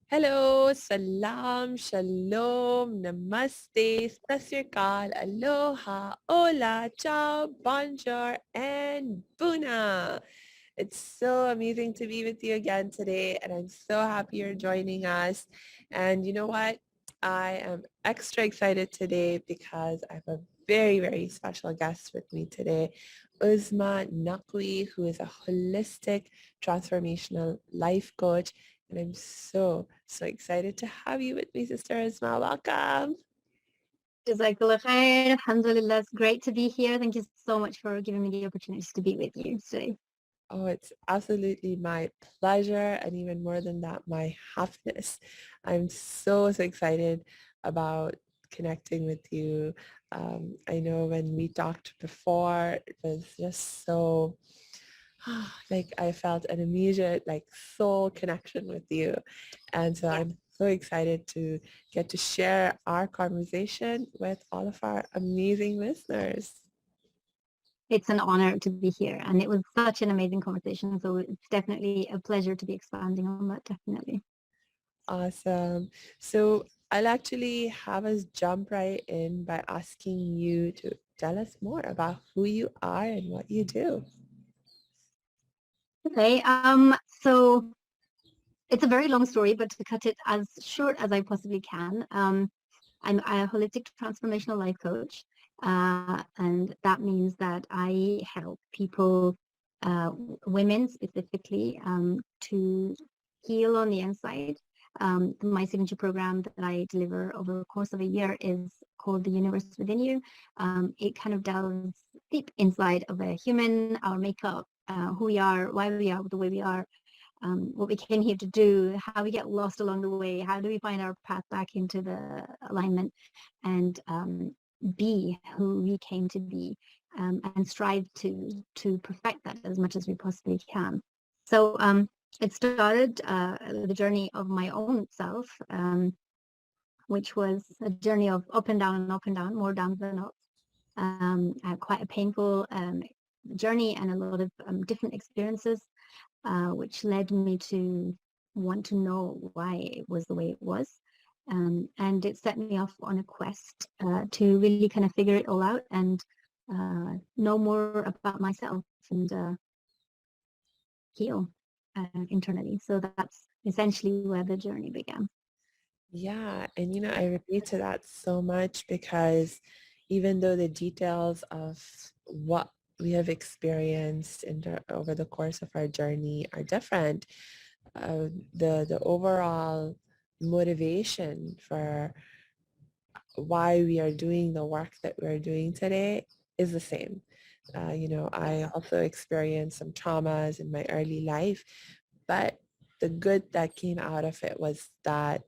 Hello, salam, shalom, namaste, stasirkal, aloha, hola, ciao, bonjour, and buna. It's so amazing to be with you again today, and I'm so happy you're joining us. And you know what? I am extra excited today because I have a very, very special guest with me today, Uzma Naqvi, who is a holistic transformational life coach. And I'm so, so excited to have you with me, Sister Uzma. Welcome. Jazakallah khair. Alhamdulillah, it's great to be here. Thank you so much for giving me the opportunity to be with you today. Oh, it's absolutely my pleasure, and even more than that, my happiness. I'm so, so excited about connecting with you. I know when we talked before, it was just so, like I felt an immediate soul connection with you. And so Yeah. I'm so excited to get to share our conversation with all of our amazing listeners. It's an honor to be here. And it was such an amazing conversation. So it's definitely a pleasure to be expanding on that, definitely. Awesome. So I'll actually have us jump right in by asking you to tell us more about who you are and what you do. Okay. So it's a very long story, but to cut it as short as I possibly can, I'm a holistic transformational life coach. And that means that I help people, women specifically, to heal on the inside. My signature program that I deliver over the course of a year is called The Universe Within You. It kind of delves deep inside of a human, our makeup, who we are, why we are the way we are, what we came here to do, how we get lost along the way, how do we find our path back into the alignment and be who we came to be, and strive to perfect that as much as we possibly can. So it started the journey of my own self, which was a journey of up and down, more downs than ups. Quite a painful journey and a lot of different experiences, which led me to want to know why it was the way it was. And it set me off on a quest to really kind of figure it all out and know more about myself and heal internally. So that's essentially where the journey began. Yeah, and I relate to that so much because even though the details of what we have experienced over the course of our journey are different, the overall motivation for why we are doing the work that we're doing today is the same. I also experienced some traumas in my early life, but the good that came out of it was that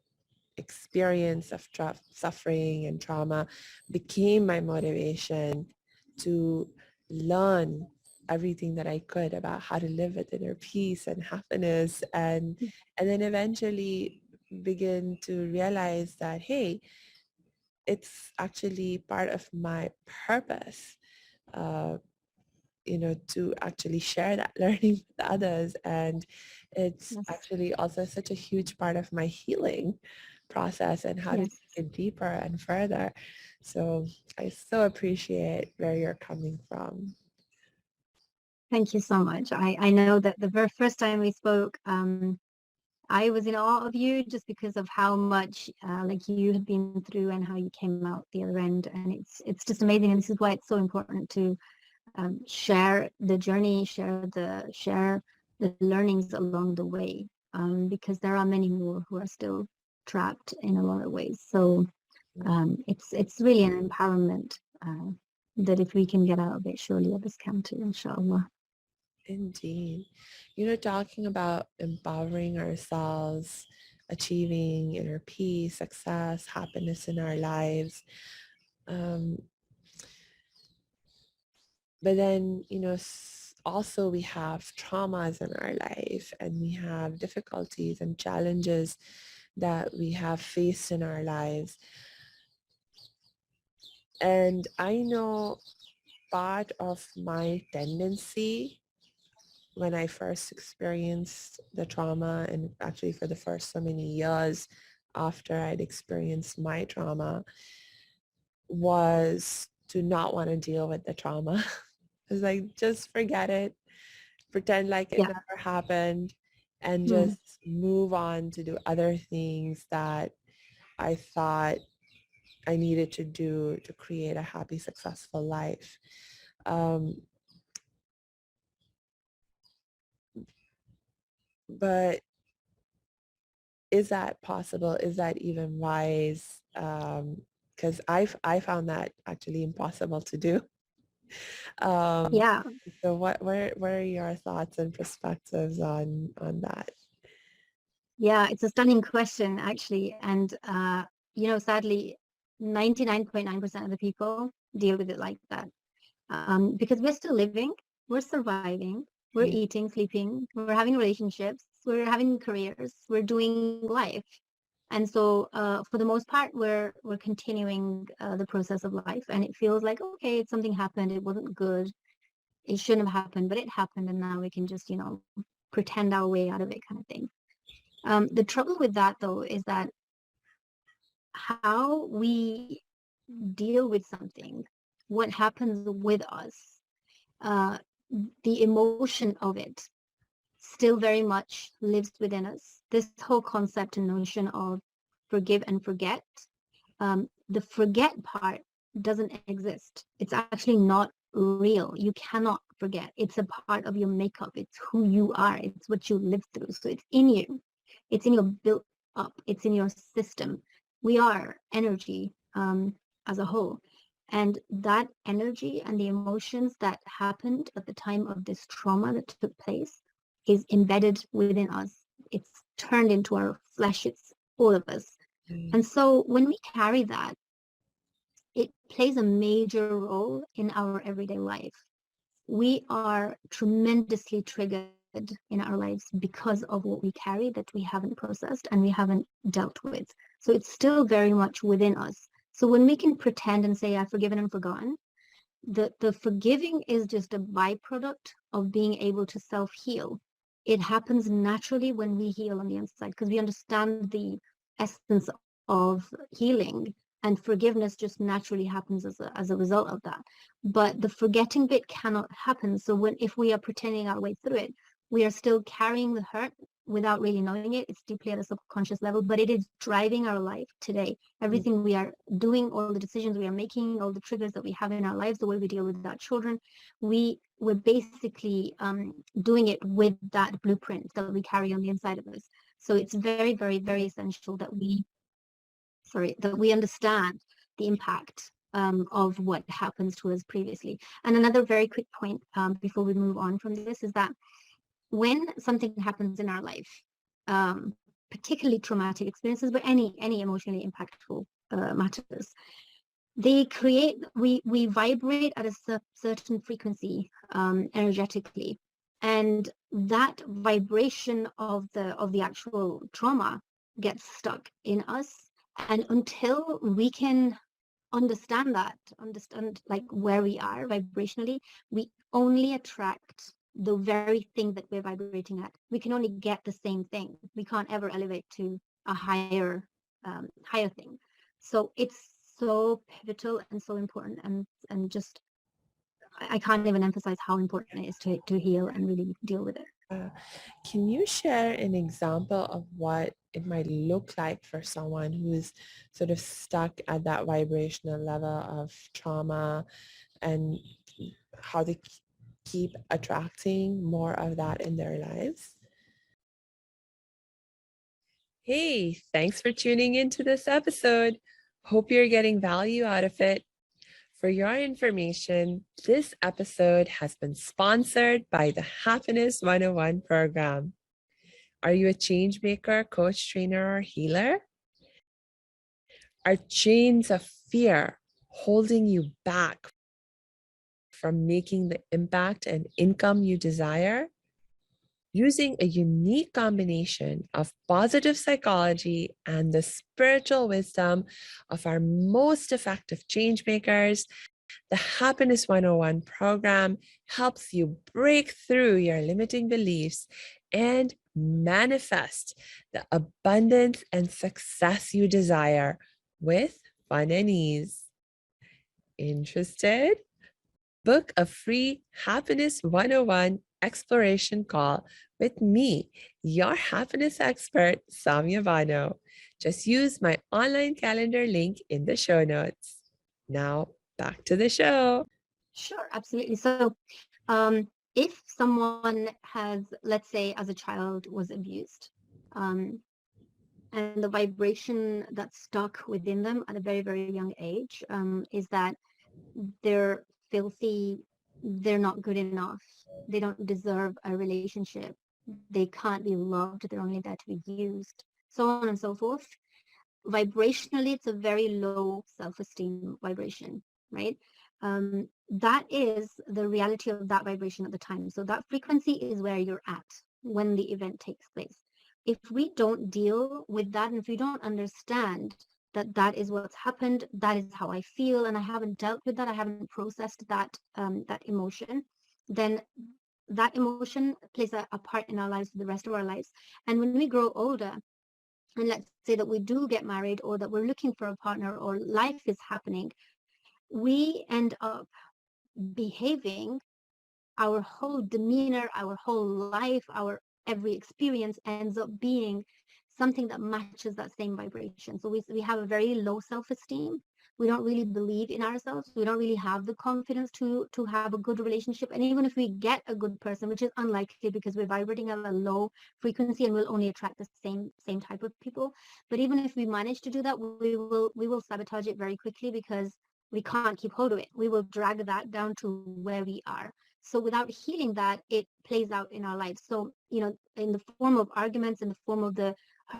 experience of suffering and trauma became my motivation to learn everything that I could about how to live with inner peace and happiness, and then eventually begin to realize that, hey, it's actually part of my purpose, uh, to actually share that learning with others. And it's Yes. actually also such a huge part of my healing process and how to Yes. take it deeper and further. So I so appreciate where you're coming from. Thank you so much. I know that the very first time we spoke, I was in awe of you just because of how much like you had been through and how you came out the other end, and it's just amazing. And this is why it's so important to share the journey, share the learnings along the way, because there are many more who are still trapped in a lot of ways. So it's really an empowerment that if we can get out of it, surely others can too, inshallah. Indeed. Talking about empowering ourselves, achieving inner peace, success, happiness in our lives. Um, but then, also we have traumas in our life, and we have difficulties and challenges that we have faced in our lives. And I know part of my tendency when I first experienced the trauma, and actually for the first so many years after I'd experienced my trauma, was to not want to deal with the trauma. It's like, just forget it, pretend like it Yeah. never happened, and Mm. just move on to do other things that I thought I needed to do to create a happy, successful life. Um, but is that possible? Is that even wise? Because I found that actually impossible to do. Um, Yeah. so what are your thoughts and perspectives on that? Yeah, it's a stunning question, actually. And, sadly, 99.9% of the people deal with it like that. Because we're still living, we're surviving, we're Mm, eating, sleeping, we're having relationships, we're having careers, we're doing life. And so, for the most part, we're continuing the process of life, and it feels like, okay, something happened, it wasn't good, it shouldn't have happened, but it happened, and now we can just, pretend our way out of it, kind of thing. The trouble with that, though, is that how we deal with something, what happens with us, uh, the emotion of it still very much lives within us. This whole concept and notion of forgive and forget, the forget part doesn't exist. It's actually not real. You cannot forget. It's a part of your makeup. It's who you are. It's what you live through. So it's in you. It's in your built up. It's in your system. We are energy as a whole. And that energy and the emotions that happened at the time of this trauma that took place is embedded within us. It's turned into our flesh. It's all of us. mm, And so when we carry that, it plays a major role in our everyday life. We are tremendously triggered in our lives because of what we carry that we haven't processed and we haven't dealt with. So it's still very much within us. So when we can pretend and say, I've forgiven and forgotten, the forgiving is just a byproduct of being able to self-heal. It happens naturally when we heal on the inside because we understand the essence of healing, and forgiveness just naturally happens as a result of that. But the forgetting bit cannot happen. So when if we are pretending our way through it, we are still carrying the hurt without really knowing it. It's deeply at a subconscious level, but it is driving our life today. mm, Everything we are doing, all the decisions we are making, all the triggers that we have in our lives, the way we deal with our children, we're basically doing it with that blueprint that we carry on the inside of us. So it's very, very, very essential that we understand the impact of what happens to us previously. And another very quick point before we move on from this is that when something happens in our life, particularly traumatic experiences, but any emotionally impactful matters, they create we vibrate at a certain frequency energetically, and that vibration of the actual trauma gets stuck in us, and until we can understand like where we are vibrationally, we only attract the very thing that we're vibrating at. We can only get the same thing. We can't ever elevate to a higher thing. So it's so pivotal and so important, and just I can't even emphasize how important it is to heal and really deal with it. uh, can you share an example of what it might look like for someone who's sort of stuck at that vibrational level of trauma, and how they keep attracting more of that in their lives? Hey, thanks for tuning into this episode. Hope you're getting value out of it. For your information, this episode has been sponsored by the Happiness 101 program. Are you a change maker, coach, trainer, or healer? Are chains of fear holding you back from making the impact and income you desire? Using a unique combination of positive psychology and the spiritual wisdom of our most effective change makers, The Happiness 101 program helps you break through your limiting beliefs and manifest the abundance and success you desire with fun and ease. Interested? Book a free Happiness 101 exploration call with me, your happiness expert, Samia Bano. Just use my online calendar link in the show notes. Now, back to the show. Sure, absolutely. So, if someone has, let's say, as a child was abused, um, and the vibration that's stuck within them at a very, very young age, is that they're filthy, they're not good enough, they don't deserve a relationship, they can't be loved, they're only there to be used, so on and so forth. Vibrationally, it's a very low self-esteem vibration, right? That is the reality of that vibration at the time. So that frequency is where you're at when the event takes place. If we don't deal with that, and if we don't understand that that is what's happened, that is how I feel, and I haven't dealt with that, I haven't processed that emotion, then that emotion plays a part in our lives for the rest of our lives. And when we grow older, and let's say that we do get married, or that we're looking for a partner, or life is happening, we end up behaving, our whole demeanor, our whole life, our every experience ends up being something that matches that same vibration. So we have a very low self-esteem. We don't really believe in ourselves. We don't really have the confidence to have a good relationship. And even if we get a good person, which is unlikely because we're vibrating at a low frequency and we'll only attract the same type of people. But even if we manage to do that, we will sabotage it very quickly because we can't keep hold of it. We will drag that down to where we are. So without healing that, it plays out in our lives. So, in the form of arguments, in the form of the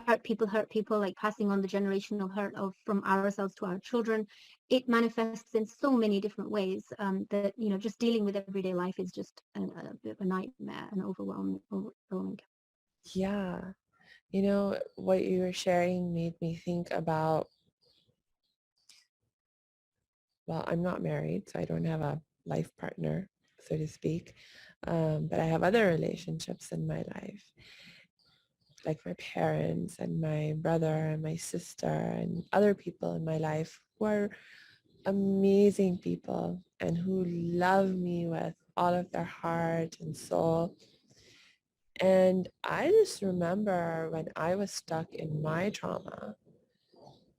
hurt people, like passing on the generational hurt of from ourselves to our children, it manifests in so many different ways, that, just dealing with everyday life is just a bit of a nightmare and overwhelming. Yeah. What you were sharing made me think about, well, I'm not married, so I don't have a life partner, so to speak. But I have other relationships in my life, like my parents and my brother and my sister and other people in my life who are amazing people and who love me with all of their heart and soul. And I just remember when I was stuck in my trauma,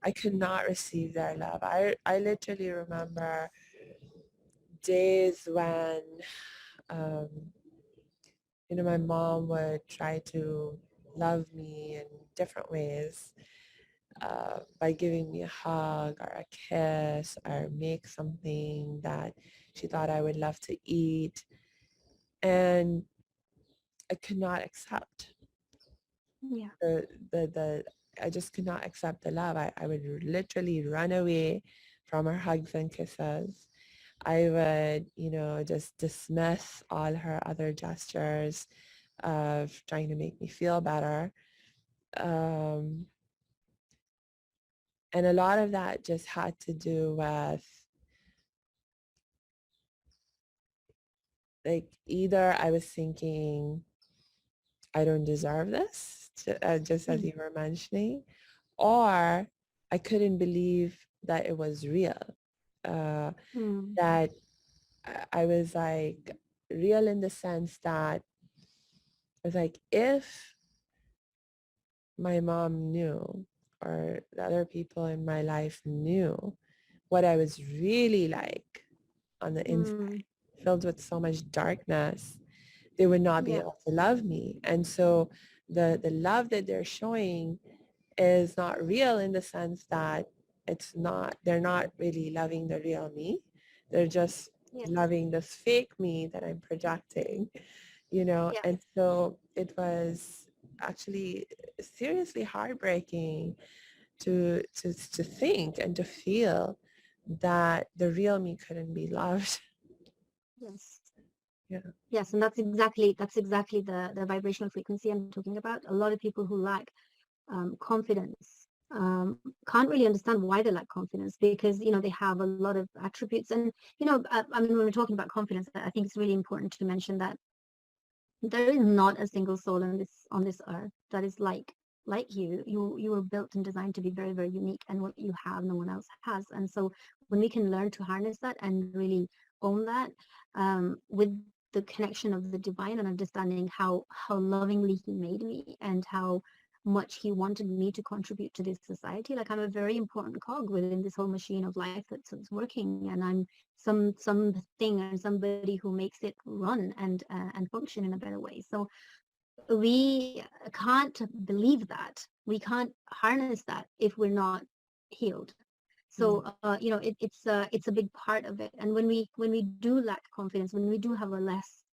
I could not receive their love. I literally remember days when, um, my mom would try to love me in different ways, by giving me a hug or a kiss or make something that she thought I would love to eat. And I could not accept Yeah. the I just could not accept the love. I would literally run away from her hugs and kisses. I would, just dismiss all her other gestures of trying to make me feel better. Um, and a lot of that just had to do with, like, either I was thinking, I don't deserve this, just as Mm. you were mentioning, or I couldn't believe that it was real. Uh, Mm. that I was like, real in the sense that I was like, if my mom knew, or the other people in my life knew what I was really like on the Mm. inside, filled with so much darkness, they would not be Yeah. able to love me. And so the love that they're showing is not real, in the sense that they're not really loving the real me. They're just Yes. loving this fake me that I'm projecting, Yeah. and so it was actually seriously heartbreaking to think and to feel that the real me couldn't be loved. Yes. Yeah. Yes, and that's exactly the vibrational frequency I'm talking about. A lot of people who lack confidence, can't really understand why they lack confidence, because they have a lot of attributes. And I mean, when we're talking about confidence, I think it's really important to mention that there is not a single soul on this earth that is like you were built and designed to be very, very unique, and what you have no one else has. And so when we can learn to harness that and really own that, with the connection of the divine, and understanding how lovingly he made me, and how much he wanted me to contribute to this society. Like, I'm a very important cog within this whole machine of life that's working, and I'm something and somebody who makes it run and function in a better way. So we can't believe that. We can't harness that if we're not healed. So Mm. it's a big part of it. And when we do lack confidence, when we do have a less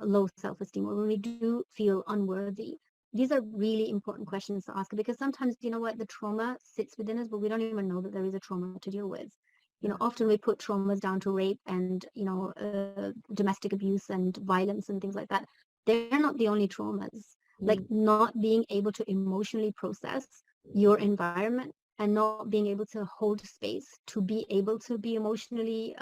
low self-esteem, or when we do feel unworthy, these are really important questions to ask, because sometimes, the trauma sits within us, but we don't even know that there is a trauma to deal with. Yeah. Often we put traumas down to rape and domestic abuse and violence and things like that. They're not the only traumas. Like, Mm. not being able to emotionally process your environment, and not being able to hold space to be able to be emotionally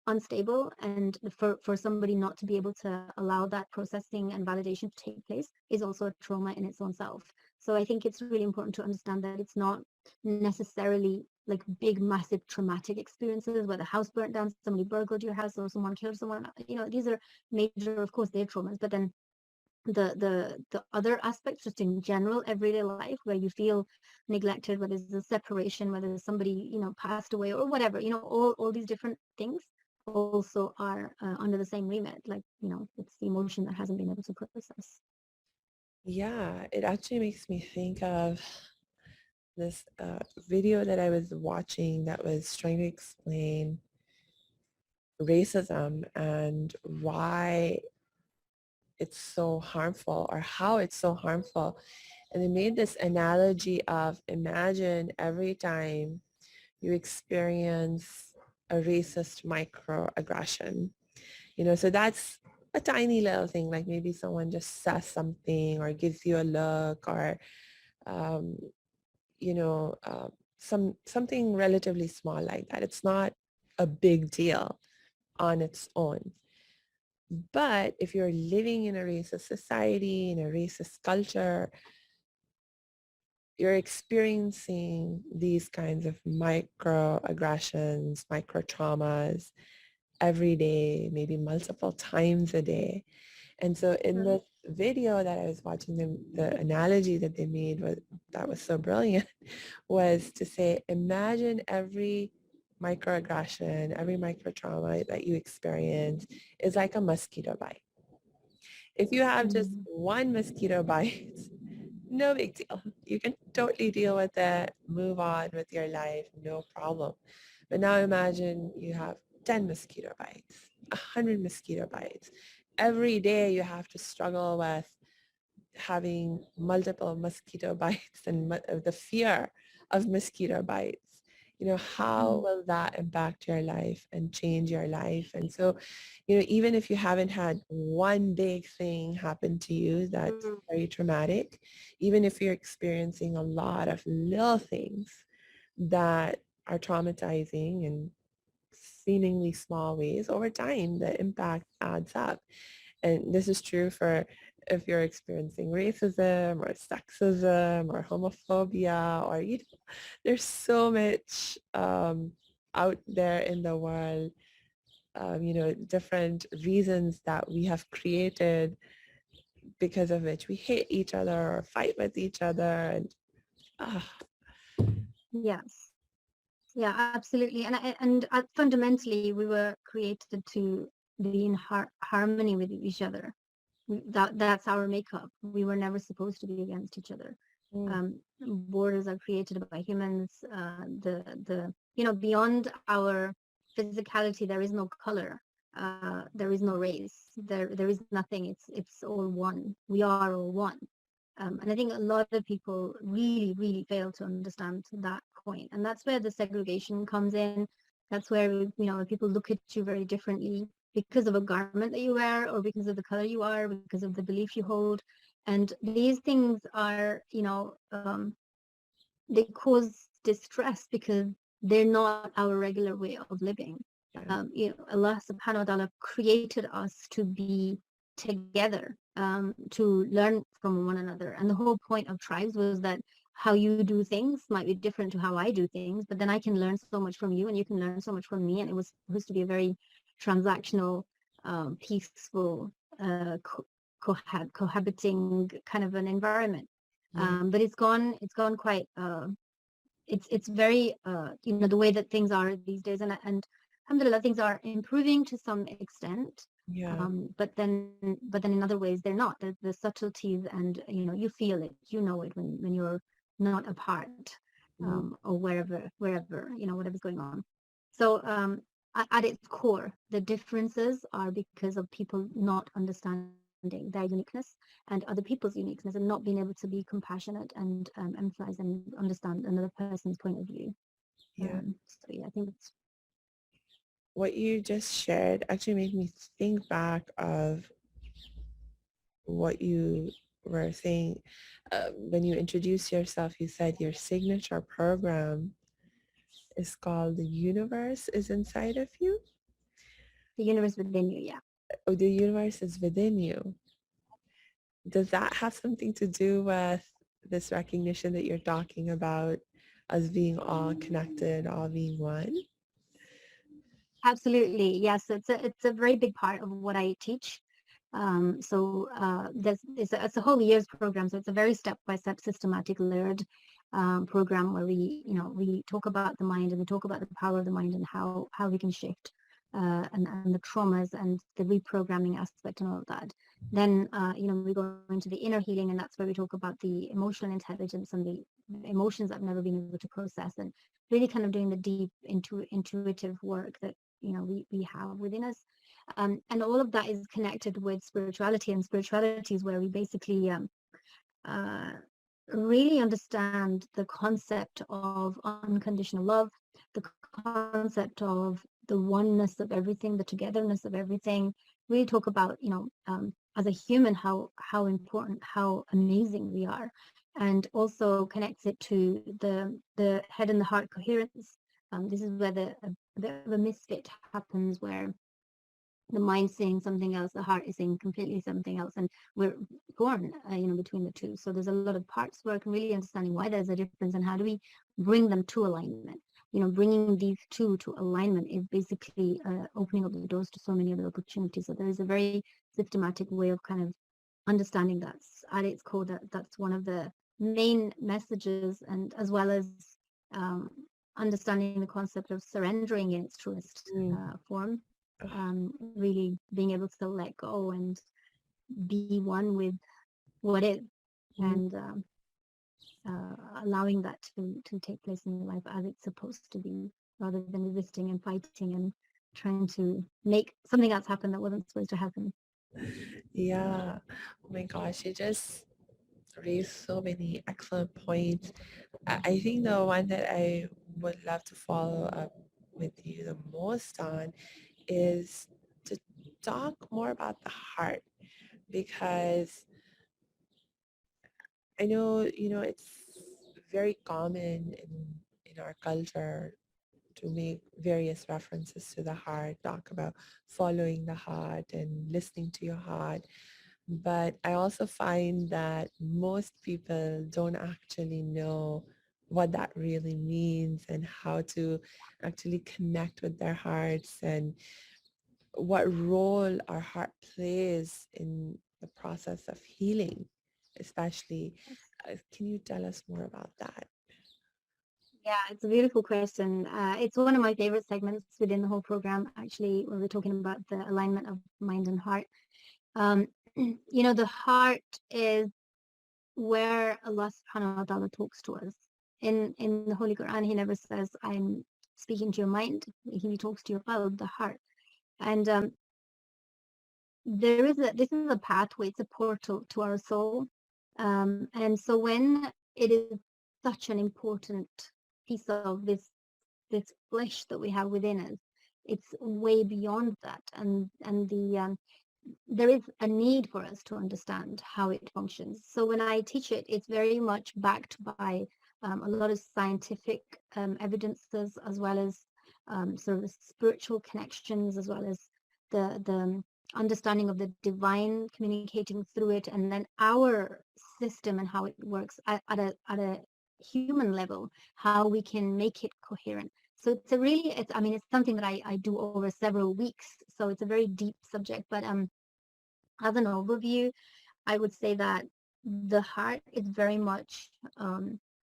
unstable, and for somebody not to be able to allow that processing and validation to take place, is also a trauma in its own self. So I think it's really important to understand that it's not necessarily like big, massive traumatic experiences where the house burnt down, somebody burgled your house, or someone killed someone. These are major, of course, they're traumas, but then the other aspects, just in general everyday life, where you feel neglected, whether there's a separation, whether somebody passed away, or whatever, all these different things also are under the same remit. Like, it's the emotion that hasn't been able to process. Yeah, it actually makes me think of this video that I was watching that was trying to explain racism and why it's so harmful or how it's so harmful. And they made this analogy of, imagine every time you experience a racist microaggression. So that's a tiny little thing, like maybe someone just says something or gives you a look or, um, you know, uh, something relatively small like that. It's not a big deal on its own. But if you're living in a racist society, in a racist culture, you're experiencing these kinds of microaggressions, micro traumas every day, maybe multiple times a day. And so in Mm. this video that I was watching, the analogy that they made was that was so brilliant was to say, imagine every microaggression, every micro trauma that you experience is like a mosquito bite. If you have just Mm. one mosquito bite, no big deal. You can totally deal with it, move on with your life, no problem. But now imagine you have 10 mosquito bites, 100 mosquito bites. Every day you have to struggle with having multiple mosquito bites and the fear of mosquito bites. How Mm. will that impact your life and change your life? And so, even if you haven't had one big thing happen to you that's Mm. very traumatic, even if you're experiencing a lot of little things that are traumatizing in seemingly small ways, over time, the impact adds up. And this is true for if you're experiencing racism or sexism or homophobia or there's so much out there in the world, different reasons that we have created because of which we hate each other or fight with each other. And ah, Yes. Yeah, absolutely. And fundamentally, we were created to be in harmony with each other. That's our makeup. We were never supposed to be against each other. mm, Borders are created by humans. Beyond our physicality, there is no color. There is no race. There is nothing. It's all one. We are all one. And I think a lot of people really, really fail to understand that point. And that's where the segregation comes in. That's where, people look at you very differently because of a garment that you wear, or because of the color you are, because of the belief you hold. And these things are, they cause distress because they're not our regular way of living. Yeah. Allah subhanahu wa ta'ala created us to be together, to learn from one another. And the whole point of tribes was that how you do things might be different to how I do things, but then I can learn so much from you and you can learn so much from me. And it was supposed to be a very transactional, peaceful, cohabiting kind of an environment. Yeah. But it's gone quite it's very the way that things are these days, and alhamdulillah, things are improving to some extent, Yeah. but then in other ways they're not. The subtleties, and you feel it, you know it when you're not apart, Mm. or wherever whatever's going on. So at its core, the differences are because of people not understanding their uniqueness and other people's uniqueness, and not being able to be compassionate and empathize and understand another person's point of view. Yeah. So yeah, I think it's What you just shared actually made me think back of what you were saying. When you introduced yourself, you said your signature program is called The Universe is Inside of You. the universe within you. Yeah, Oh, the universe is within you. Does that have something to do with this recognition that you're talking about, us being all connected, all being one? absolutely. Yes, it's a very big part of what I teach. So there's it's a whole year's program. So it's a very step-by-step, systematic, layered program where we talk about the mind, and we talk about the power of the mind and how we can shift, and the traumas and the reprogramming aspect and all of that. Then we go into the inner healing, and that's where we talk about the emotional intelligence and the emotions I've never been able to process, and really kind of doing the deep intuitive work that we have within us. And all of that is connected with spirituality, and spirituality is where we basically uh, really understand the concept of unconditional love, the concept of the oneness of everything, the togetherness of everything. We talk about, as a human, how important, how amazing we are, and also connects it to the head and the heart coherence. This is where a bit of a misfit happens, where the mind saying something else, the heart is saying completely something else, and we're torn, between the two. So there's a lot of parts work and really understanding why there's a difference and how do we bring them to alignment. Bringing these two to alignment is basically opening up the doors to so many other opportunities. So there is a very systematic way of kind of understanding that at its core, that's one of the main messages, and as well as um, understanding the concept of surrendering in its truest Mm. form, Ugh. really being able to let go and be one with what is, Mm. and allowing that to take place in your life as it's supposed to be, rather than resisting and fighting and trying to make something else happen that wasn't supposed to happen. Yeah. Oh my gosh, you just raised so many excellent points. I think the one that I would love to follow up with you the most on is to talk more about the heart, because I know, it's very common in our culture to make various references to the heart, talk about following the heart and listening to your heart. But I also find that most people don't actually know what that really means and how to actually connect with their hearts and what role our heart plays in the process of healing, especially. Can you tell us more about that? Yeah, it's a beautiful question. It's one of my favorite segments within the whole program, actually, where we're talking about the alignment of mind and heart. The heart is where Allah subhanahu wa ta'ala talks to us. In the Holy Quran, He never says, I'm speaking to your mind. He talks to your qalb, the heart. And this is a pathway, it's a portal to our soul. And so when it is such an important piece of this flesh that we have within us, it's way beyond that. And there is a need for us to understand how it functions. So when I teach it, it's very much backed by a lot of scientific evidences, as well as sort of the spiritual connections, as well as the understanding of the divine communicating through it, and then our system and how it works at a human level, how we can make it coherent. So it's a really, it's, I mean, it's something that I do over several weeks. So it's a very deep subject, but as an overview, I would say that the heart is very much,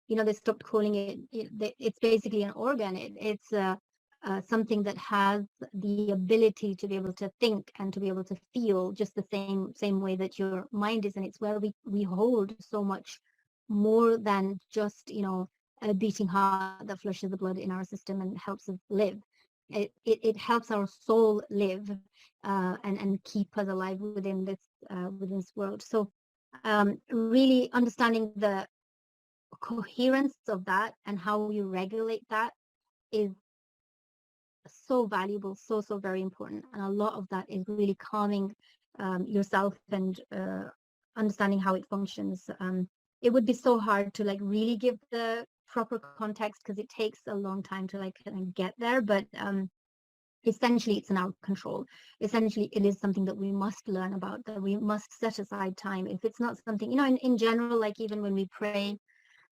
they stopped calling it's basically an organ. It's something that has the ability to be able to think and to be able to feel just the same way that your mind is. And it's where we hold so much more than just, a beating heart that flushes the blood in our system and helps us live. It helps our soul live, and keep us alive within this world. So really understanding the coherence of that and how you regulate that is so valuable, so very important. And a lot of that is really calming yourself and understanding how it functions. It would be so hard to like really give the proper context because it takes a long time to like kind of get there, but essentially it's in our control. Essentially it is something that we must learn about, that we must set aside time. If it's not something, in general, like even when we pray,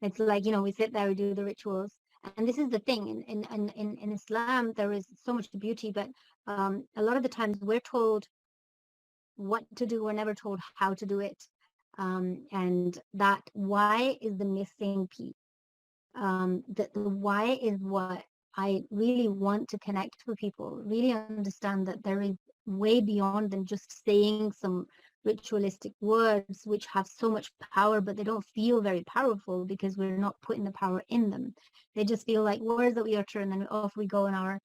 it's like, we sit there, we do the rituals. And this is the thing, in Islam there is so much beauty, but a lot of the times we're told what to do, we're never told how to do it. And that why is the missing piece. The why is what I really want to connect with people, really understand that there is way beyond than just saying some ritualistic words which have so much power, but they don't feel very powerful because we're not putting the power in them. They just feel like words that we utter, and then off we go in our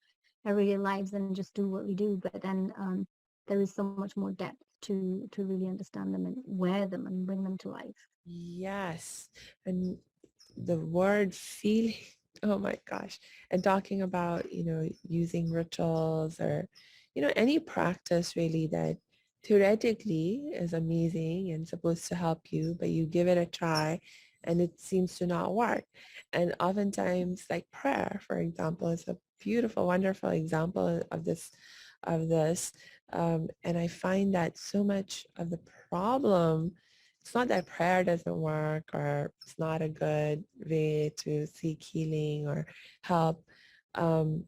everyday lives and just do what we do. But then there is so much more depth to really understand them and wear them and bring them to life. Yes. And the word feeling, oh my gosh. And talking about, using rituals or, any practice really that theoretically is amazing and supposed to help you, but you give it a try and it seems to not work. And oftentimes like prayer, for example, is a beautiful, wonderful example of this. And I find that so much of the problem, it's not that prayer doesn't work or it's not a good way to seek healing or help, um,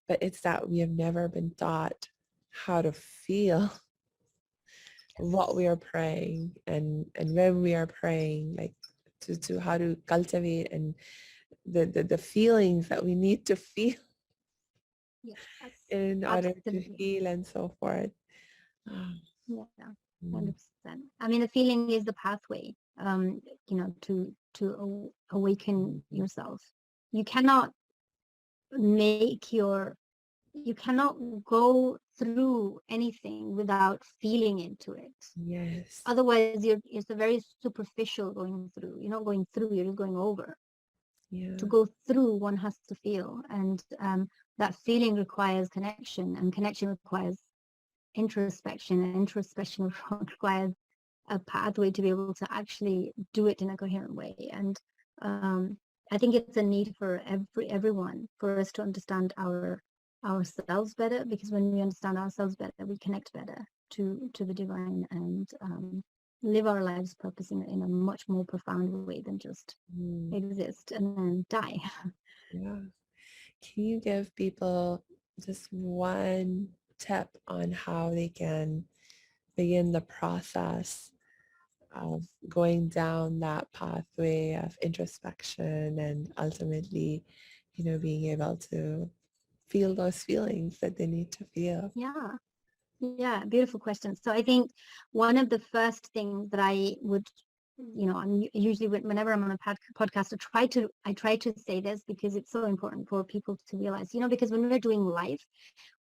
but it's that we have never been taught how to feel what we are praying and when we are praying, like to how to cultivate and the feelings that we need to feel Yes, in order to absolutely. heal and so forth. Ah, Yeah, mm, 100%. I mean, the feeling is the pathway, to awaken yourself. You cannot make you cannot go through anything without feeling into it. yes. Otherwise, it's a very superficial going through. You're not going through, you're just going over. To Yeah. go through, one has to feel, and that feeling requires connection, and connection requires introspection, and introspection requires a pathway to be able to actually do it in a coherent way. And I think it's a need for everyone, for us to understand ourselves better, because when we understand ourselves better, we connect better to the divine, and live our lives purpose in a much more profound way than just Mm, exist and then die. yeah. Can you give people just one tip on how they can begin the process of going down that pathway of introspection and ultimately, being able to feel those feelings that they need to feel? Yeah. Yeah, beautiful question. So I think one of the first things that I would, I'm usually whenever I'm on a podcast, I try to say this because it's so important for people to realize, because when we're doing life,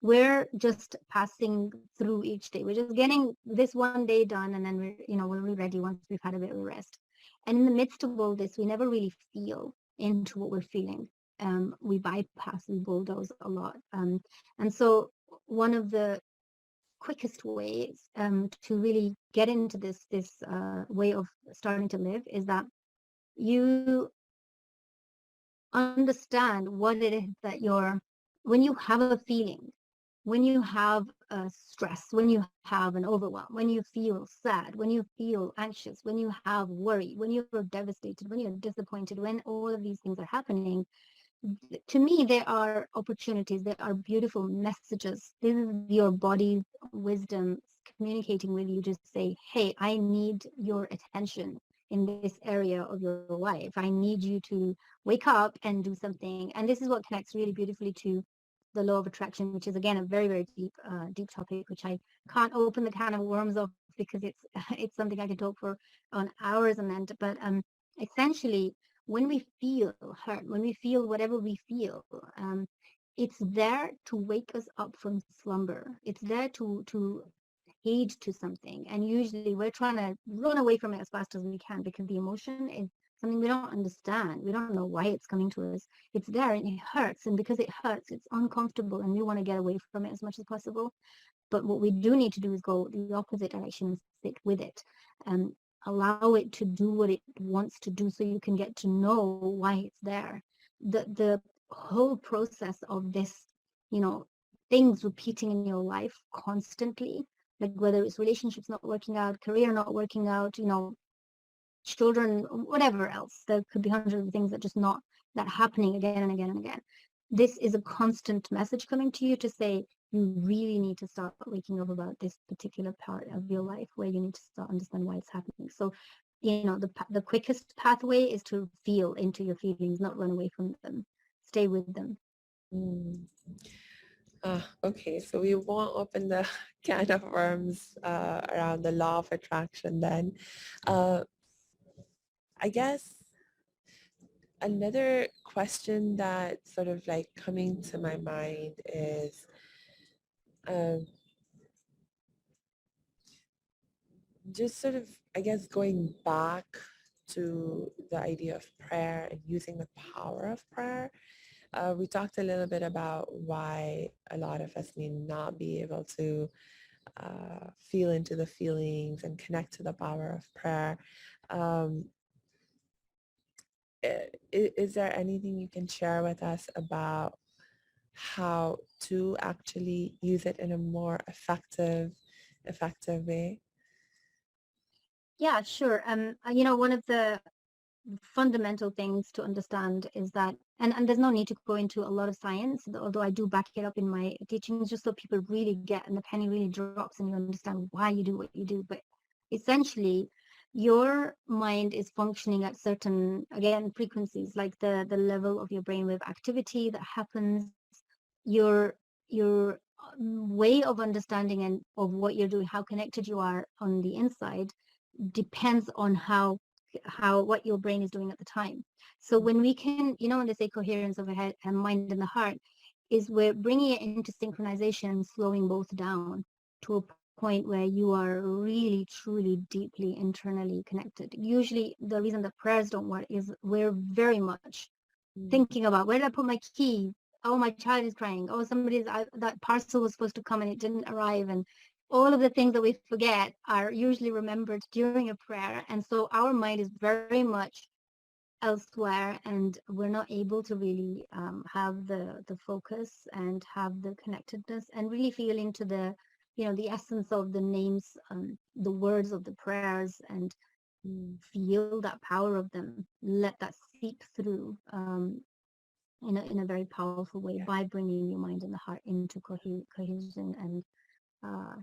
we're just passing through each day. We're just getting this one day done, and then we're ready once we've had a bit of a rest. And in the midst of all this, we never really feel into what we're feeling. We bypass, we bulldoze a lot. And so one of the quickest ways to really get into this way of starting to live is that you understand what it is that when you have a feeling, when you have a stress, when you have an overwhelm, when you feel sad, when you feel anxious, when you have worry, when you're devastated, when you're disappointed, when all of these things are happening, to me, there are opportunities, there are beautiful messages. This is your body's wisdom communicating with you to say, hey, I need your attention in this area of your life. I need you to wake up and do something. And this is what connects really beautifully to the law of attraction, which is again a very, very deep topic, which I can't open the can of worms of because it's it's something I can talk for on hours on end. But essentially, when we feel hurt, when we feel whatever we feel, it's there to wake us up from slumber. It's there to heed to something. And usually we're trying to run away from it as fast as we can because the emotion is something we don't understand. We don't know why it's coming to us. It's there and it hurts. And because it hurts, it's uncomfortable and we want to get away from it as much as possible. But what we do need to do is go the opposite direction and sit with it. Um, Allow it to do what it wants to do so you can get to know why it's there. The whole process of this, you know, things repeating in your life constantly, like whether it's relationships not working out, career not working out, you know, children, whatever else. There could be hundreds of things that just not that happening again and again and again. This is a constant message coming to you to say you really need to start waking up about this particular part of your life where you need to start understand why it's happening. So, you know, the quickest pathway is to feel into your feelings, not run away from them. Stay with them. Mm. Okay, so we won't open the can of worms around the law of attraction then. Uh, I guess another question that sort of like coming to my mind is um, just sort of, I guess, going back to the idea of prayer and using the power of prayer. We talked a little bit about why a lot of us may not be able to feel into the feelings and connect to the power of prayer. Um, is there anything you can share with us about how to actually use it in a more effective way? Yeah, sure. You know, one of the fundamental things to understand is that, and there's no need to go into a lot of science, although I do back it up in my teachings, just so people really get and the penny really drops and you understand why you do what you do. But essentially, your mind is functioning at certain, again, frequencies, like the level of your brainwave activity that happens, your way of understanding and of what you're doing, how connected you are on the inside, depends on how what your brain is doing at the time. So when we can, you know, when they say coherence of a head and mind and the heart, is we're bringing it into synchronization and slowing both down to a point where you are really, truly, deeply internally connected. Usually the reason that prayers don't work is we're very much Mm, thinking about where did I put my key? Oh, my child is crying. Oh, that parcel was supposed to come and it didn't arrive. And all of the things that we forget are usually remembered during a prayer. And so our mind is very much elsewhere and we're not able to really have the focus and have the connectedness and really feel into the, you know, the essence of the names, the words of the prayers, and mm, feel that power of them, let that seep through in a very powerful way yeah. by bringing your mind and the heart into cohesion and uh,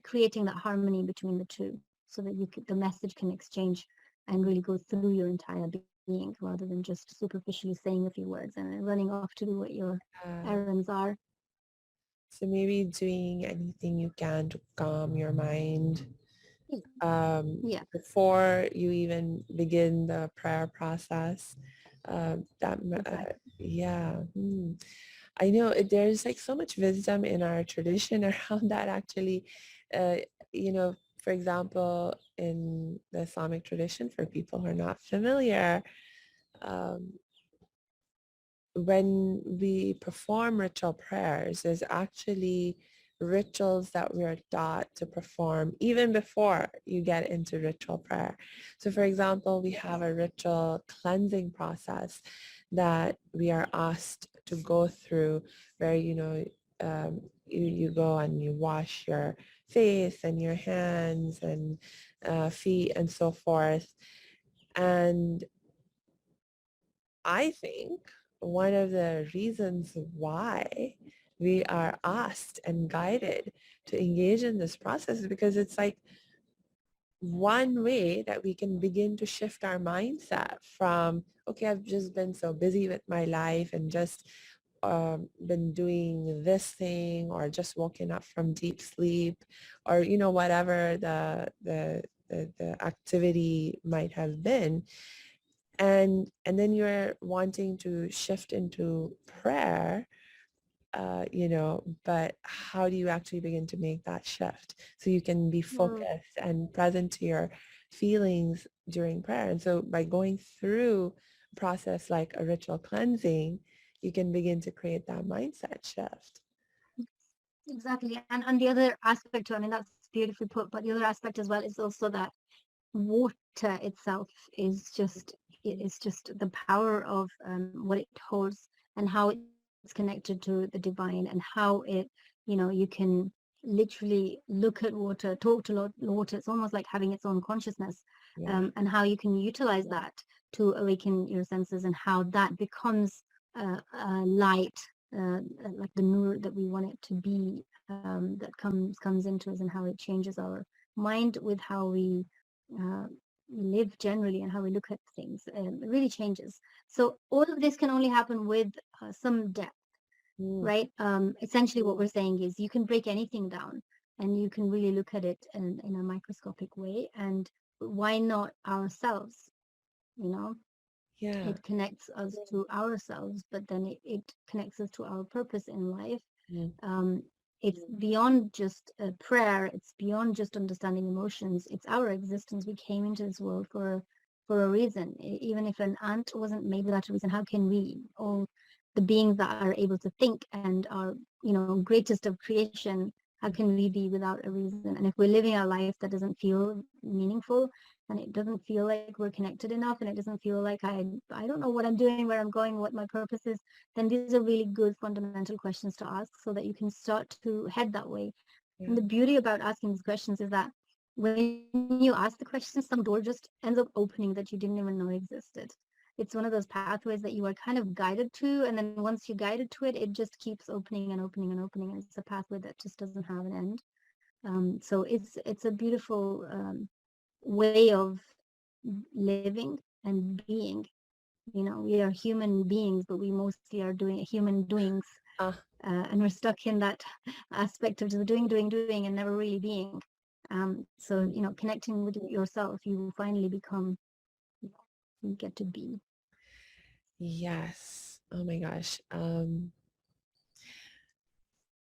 creating that harmony between the two so that the message can exchange and really go through your entire being rather than just superficially saying a few words and then running off to do what your Uh, errands are. so maybe doing anything you can to calm your mind Yeah, yeah, before you even begin the prayer process. exactly. Yeah. I know there's like so much wisdom in our tradition around that actually. Uh, for example, in the Islamic tradition, for people who are not familiar, um, when we perform ritual prayers, there's actually rituals that we are taught to perform even before you get into ritual prayer. So for example, we have a ritual cleansing process that we are asked to go through, where you go and you wash your face and your hands and feet and so forth. And I think one of the reasons why we are asked and guided to engage in this process is because it's like one way that we can begin to shift our mindset from, okay, I've just been so busy with my life and just been doing this thing, or just woken up from deep sleep, or whatever the activity might have been, and then you're wanting to shift into prayer, but how do you actually begin to make that shift so you can be Mm, focused and present to your feelings during prayer? And so by going through a process like a ritual cleansing, you can begin to create that mindset shift. exactly. And the other aspect too, I mean, that's beautifully put, but the other aspect as well is also that water itself is just the power of what it holds, and how it's connected to the divine, and how you can literally look at water, talk to water. It's almost like having its own consciousness, Yeah. and how you can utilize that to awaken your senses, and how that becomes light, like the nur that we want it to be, that comes into us, and how it changes our mind with how we uh, live generally, and how we look at things. It really changes. So all of this can only happen with some depth, Mm, right? Essentially, what we're saying is you can break anything down, and you can really look at it in a microscopic way. And why not ourselves? You know, yeah. it connects us to ourselves, but then it connects us to our purpose in life. Mm, um, it's beyond just a prayer. It's beyond just understanding emotions. It's our existence. We came into this world for a reason. Even if an ant wasn't made without a reason, how can we, all the beings that are able to think and are, greatest of creation, how can we be without a reason? And if we're living a life that doesn't feel meaningful, and it doesn't feel like we're connected enough, and it doesn't feel like I don't know what I'm doing, where I'm going, what my purpose is, then these are really good fundamental questions to ask, so that you can start to head that way. And the yeah. beauty about asking these questions is that when you ask the questions, some door just ends up opening that you didn't even know existed. It's one of those pathways that you are kind of guided to, and then once you're guided to it, it just keeps opening and opening and opening, and it's a pathway that just doesn't have an end. So it's a beautiful way of living and being. We are human beings, but we mostly are doing human doings, Ah, and we're stuck in that aspect of just doing, doing, doing, and never really being. So connecting with yourself, you finally become, you get to be. yes. Oh my gosh.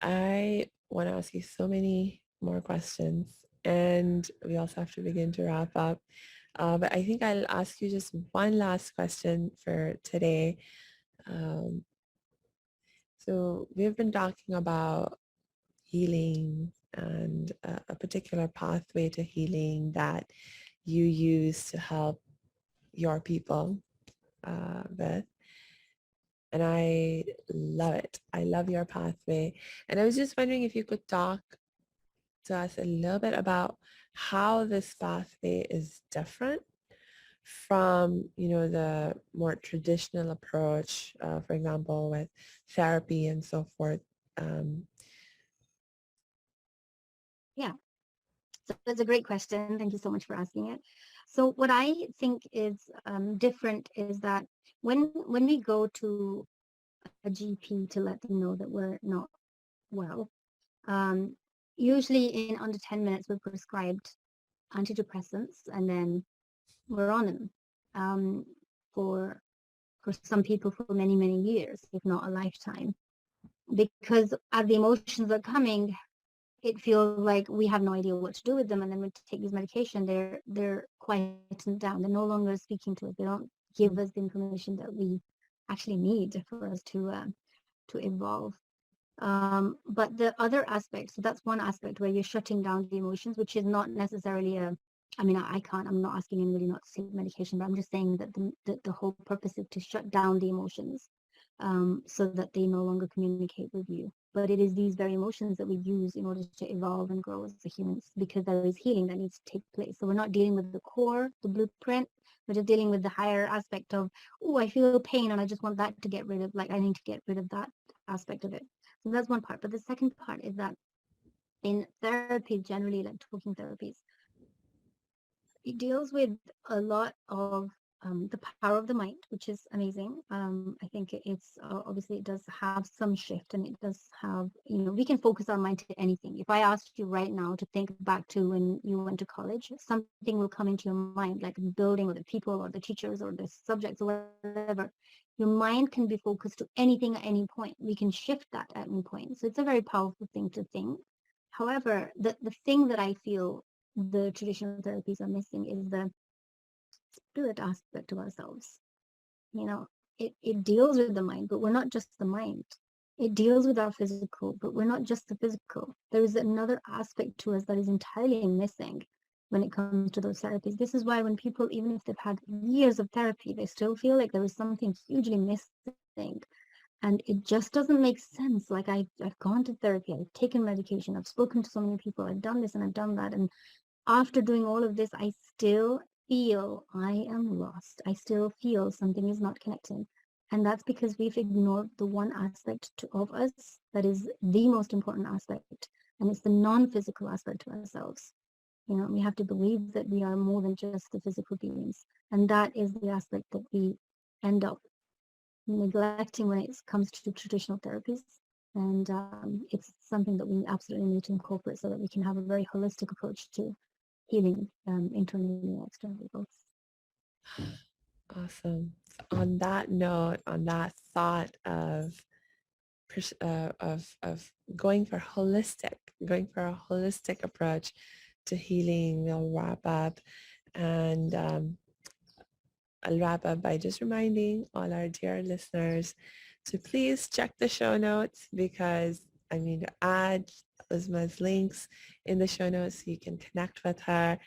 I want to ask you so many more questions, and we also have to begin to wrap up. But I think I'll ask you just one last question for today. Um, so we've been talking about healing and a particular pathway to healing that you use to help your people with. And I love it. I love your pathway. And I was just wondering if you could talk to us a little bit about how this pathway is different from, the more traditional approach, for example, with therapy and so forth. Um, Yeah, so that's a great question. Thank you so much for asking it. So what I think is different is that when we go to a GP to let them know that we're not well, um, usually in under 10 minutes we're prescribed antidepressants, and then we're on them, um, for some people for many, many years, if not a lifetime. Because as the emotions are coming, it feels like we have no idea what to do with them. And then when we take these medication, they're quietened down. They're no longer speaking to us. They don't give us the information that we actually need for us to evolve. But the other aspect, so that's one aspect where you're shutting down the emotions, which is not necessarily I mean, I can't, I'm not asking anybody not to take medication, but I'm just saying that the whole purpose is to shut down the emotions, so that they no longer communicate with you. But it is these very emotions that we use in order to evolve and grow as humans, because there is healing that needs to take place. So we're not dealing with the core, the blueprint. We're just dealing with the higher aspect of, oh, I feel pain and I just want that to get rid of, like, I need to get rid of that aspect of it. So that's one part. But the second part is that in therapy, generally, like talking therapies, it deals with a lot of the power of the mind, which is amazing. I think it's obviously it does have some shift, and it does have, you know, we can focus our mind to anything. If I asked you right now to think back to when you went to college, something will come into your mind, like the building or the people or the teachers or the subjects or whatever. Your mind can be focused to anything at any point. We can shift that at any point. So it's a very powerful thing to think. However, the thing that I feel the traditional therapies are missing is the spirit aspect of ourselves. You know, it deals with the mind, but we're not just the mind. It deals with our physical, but we're not just the physical. There is another aspect to us that is entirely missing when it comes to those therapies. This is why when people, even if they've had years of therapy, they still feel like there is something hugely missing. And it just doesn't make sense. Like I've gone to therapy, I've taken medication, I've spoken to so many people, I've done this and I've done that. And after doing all of this, I still feel I am lost. I still feel something is not connecting. And that's because we've ignored the one aspect of us that is the most important aspect, and it's the non-physical aspect to ourselves. You know, we have to believe that we are more than just the physical beings. And that is the aspect that we end up neglecting when it comes to traditional therapies. And it's something that we absolutely need to incorporate so that we can have a very holistic approach to healing, internally and externally both. Awesome. On that note, on that thought of going for a holistic approach to healing, we'll wrap up. And I'll wrap up by just reminding all our dear listeners to please check the show notes, because I'm going to add Uzma's links in the show notes so you can connect with her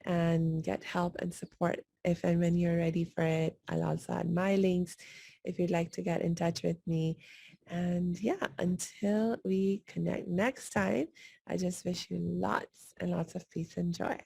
and get help and support if and when you're ready for it. I'll also add my links if you'd like to get in touch with me. And yeah, until we connect next time, I just wish you lots and lots of peace and joy.